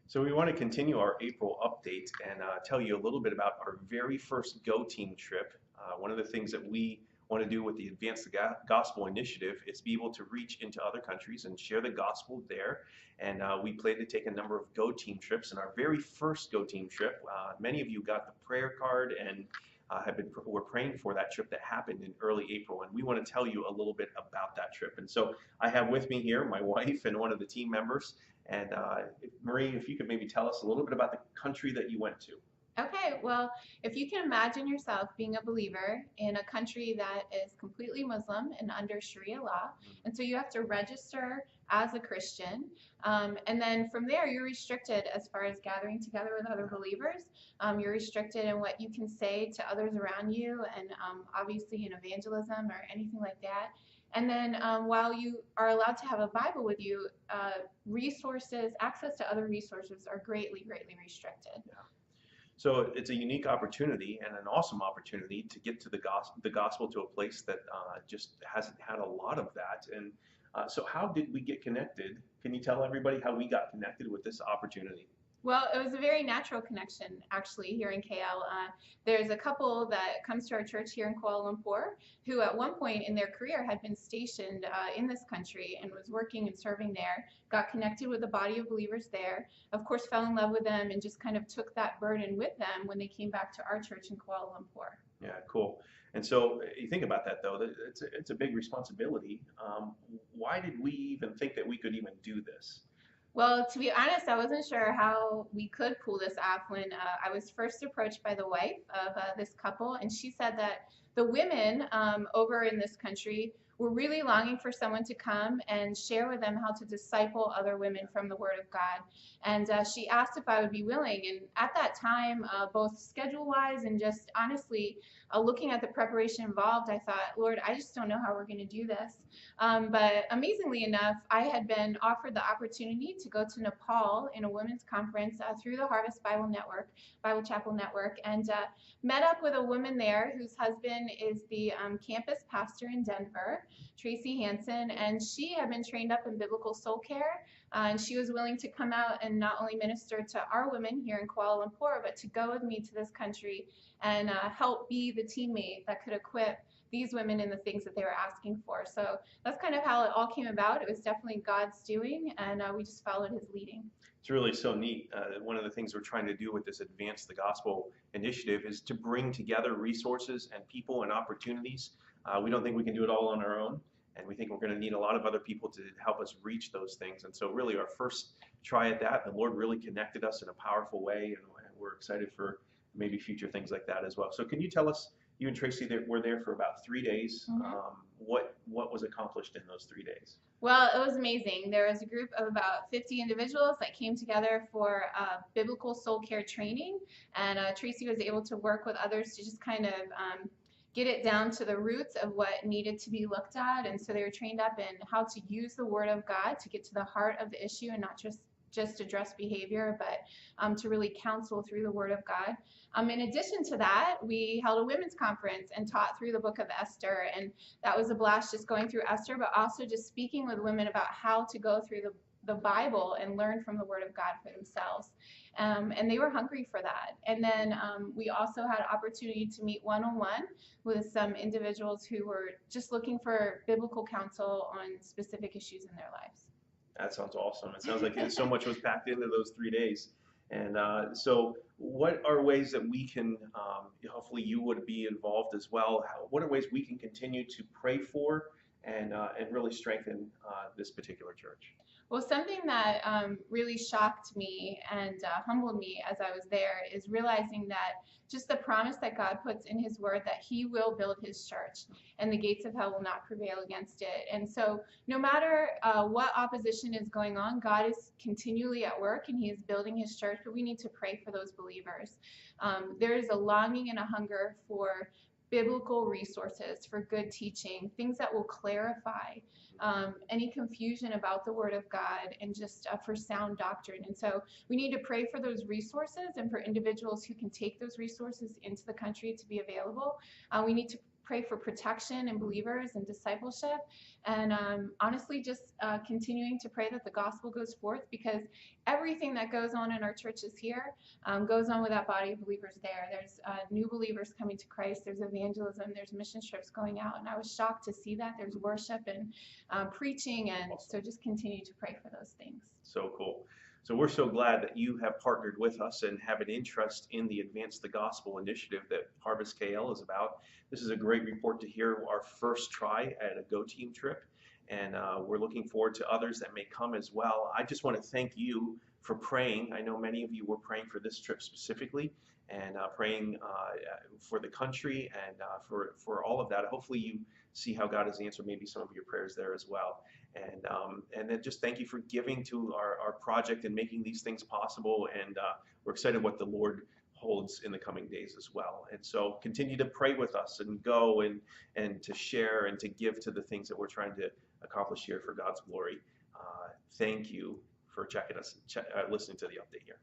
So we want to continue our April update and tell you a little bit about our very first Go Team trip. One of the things that we want to do with the Advance the Gospel initiative is be able to reach into other countries and share the gospel there. And we plan to take a number of Go Team trips. And our very first Go Team trip, many of you got the prayer card and we're praying for that trip that happened in early April, and we want to tell you a little bit about that trip. And so I have with me here my wife and one of the team members. And Marie, if you could maybe tell us a little bit about the country that you went to. Okay, well, if you can imagine yourself being a believer in a country that is completely Muslim and under Sharia law, and so you have to register as a Christian, and then from there you're restricted as far as gathering together with other believers. You're restricted in what you can say to others around you, and obviously in evangelism or anything like that. And then while you are allowed to have a Bible with you, resources, access to other resources are greatly, greatly restricted. Yeah. So it's a unique opportunity and an awesome opportunity to get to the gospel to a place that just hasn't had a lot of that. And so how did we get connected? Can you tell everybody how we got connected with this opportunity? Well, it was a very natural connection, actually, here in KL. There's a couple that comes to our church here in Kuala Lumpur who at one point in their career had been stationed in this country and was working and serving there, got connected with a body of believers there, of course fell in love with them and just kind of took that burden with them when they came back to our church in Kuala Lumpur. Yeah, cool. And so you think about that though, it's a big responsibility. Why did we even think that we could even do this? Well, to be honest, I wasn't sure how we could pull this off when I was first approached by the wife of this couple, and she said that the women over in this country were really longing for someone to come and share with them how to disciple other women from the Word of God. And she asked if I would be willing. And at that time, both schedule-wise and just honestly, looking at the preparation involved, I thought, Lord, I just don't know how we're going to do this. But amazingly enough, I had been offered the opportunity to go to Nepal in a women's conference through the Harvest Bible Network, Bible Chapel Network, and met up with a woman there whose husband is the campus pastor in Denver, Tracy Hansen, and she had been trained up in biblical soul care, and she was willing to come out and not only minister to our women here in Kuala Lumpur, but to go with me to this country and help be the teammate that could equip these women in the things that they were asking for. So that's kind of how it all came about. It was definitely God's doing, and we just followed his leading. It's really so neat. One of the things we're trying to do with this Advance the Gospel initiative is to bring together resources and people and opportunities. We don't think we can do it all on our own, and we think we're going to need a lot of other people to help us reach those things. And so really our first try at that, the Lord really connected us in a powerful way, and we're excited for maybe future things like that as well. So can you tell us, you and Tracy were there for about 3 days. Mm-hmm. What was accomplished in those 3 days? Well, it was amazing. There was a group of about 50 individuals that came together for biblical soul care training, and Tracy was able to work with others to just kind of get it down to the roots of what needed to be looked at. And so they were trained up in how to use the Word of God to get to the heart of the issue and not just address behavior, but to really counsel through the Word of God. In addition to that, we held a women's conference and taught through the book of Esther, and that was a blast just going through Esther, but also just speaking with women about how to go through the Bible and learn from the Word of God for themselves. And they were hungry for that. And then we also had opportunity to meet one-on-one with some individuals who were just looking for biblical counsel on specific issues in their lives. That sounds awesome. It sounds like so much was packed into those 3 days. And so what are ways that we can, hopefully you would be involved as well, what are ways we can continue to pray for and really strengthen this particular church? Well, something that really shocked me and humbled me as I was there is realizing that just the promise that God puts in his word that he will build his church and the gates of hell will not prevail against it. And so no matter what opposition is going on, God is continually at work and he is building his church, but we need to pray for those believers. There is a longing and a hunger for biblical resources, for good teaching, things that will clarify any confusion about the Word of God, and just for sound doctrine. And so we need to pray for those resources and for individuals who can take those resources into the country to be available. We need to pray for protection and believers and discipleship, and honestly, just continuing to pray that the gospel goes forth, because everything that goes on in our churches here goes on with that body of believers there. There's new believers coming to Christ. There's evangelism. There's mission trips going out, and I was shocked to see that. There's worship and preaching, and so just continue to pray for those things. So cool. So we're so glad that you have partnered with us and have an interest in the Advance the Gospel initiative that Harvest KL is about. This is a great report to hear, our first try at a Go Team trip, and we're looking forward to others that may come as well. I just want to thank you for praying. I know many of you were praying for this trip specifically, and praying for the country and for all of that. Hopefully you see how God has answered maybe some of your prayers there as well. And then just thank you for giving to our project and making these things possible. And we're excited what the Lord holds in the coming days as well. And so continue to pray with us and go and to share and to give to the things that we're trying to accomplish here for God's glory. Thank you for checking us, listening to the update here.